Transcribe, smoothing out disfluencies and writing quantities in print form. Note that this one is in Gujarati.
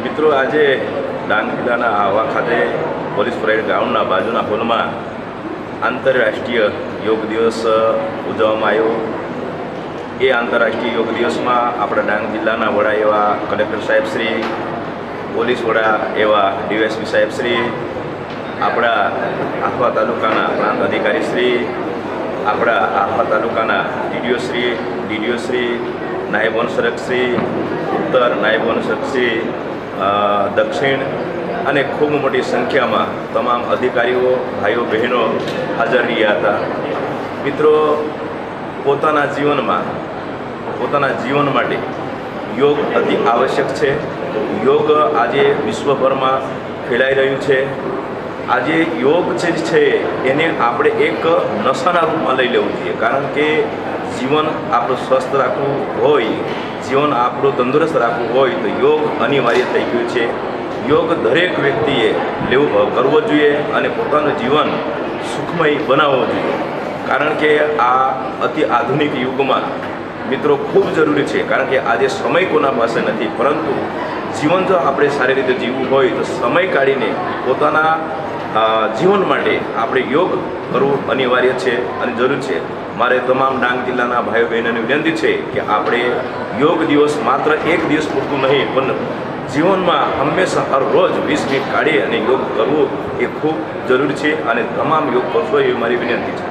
મિત્રો, આજે ડાંગ જિલ્લાના આહવા ખાતે પોલીસ પરેડ ગ્રાઉન્ડના બાજુના હોલમાં આંતરરાષ્ટ્રીય યોગ દિવસ ઉજવવામાં આવ્યો। એ આંતરરાષ્ટ્રીય યોગ દિવસમાં આપણા ડાંગ જિલ્લાના વડા એવા કલેક્ટર સાહેબ શ્રી, પોલીસ વડા એવા ડીવાયએસપી સાહેબ શ્રી, આપણા આહવા તાલુકાના પ્રાંત અધિકારી શ્રી, આપણા આહવા તાલુકાના ડીડીઓ શ્રી, નાયબ વનસરક્ષક શ્રી, ઉત્તર નાયબ વનસરક્ષક શ્રી, દક્ષિણ અને ખૂબ મોટી સંખ્યામાં તમામ અધિકારીઓ, ભાઈઓ બહેનો હાજર રહ્યા હતા। મિત્રો, પોતાના જીવન માટે યોગ અતિ આવશ્યક છે। યોગ આજે વિશ્વભરમાં ફેલાઈ રહ્યું છે। આજે યોગ જે છે એને આપણે એક નશાના રૂપમાં લઈ લેવું જોઈએ, કારણ કે જીવન આપણું સ્વસ્થ રાખવું હોય, જીવન આપણું તંદુરસ્ત રાખવું હોય તો યોગ અનિવાર્ય થઈ ગયું છે। યોગ દરેક વ્યક્તિએ કરવો જોઈએ અને પોતાનું જીવન સુખમય બનાવવું જોઈએ, કારણ કે આ અતિ આધુનિક યુગમાં મિત્રો ખૂબ જરૂરી છે। કારણ કે આજે સમય કોના પાસે નથી, પરંતુ જીવન જો આપણે સારી રીતે જીવવું હોય તો સમય કાઢીને પોતાના જીવન માટે આપણે યોગ કરવું અનિવાર્ય છે અને જરૂર છે। મારે તમામ ડાંગ જિલ્લાના ભાઈઓ બહેનોને વિનંતી છે કે આપણે યોગ દિવસ માત્ર એક દિવસ પૂરતું નહીં, પણ જીવનમાં હંમેશા હર રોજ 20 મિનિટ કાઢી અને યોગ કરવું એ ખૂબ જરૂરી છે અને તમામ યોગ કરશો એવી મારી વિનંતી છે।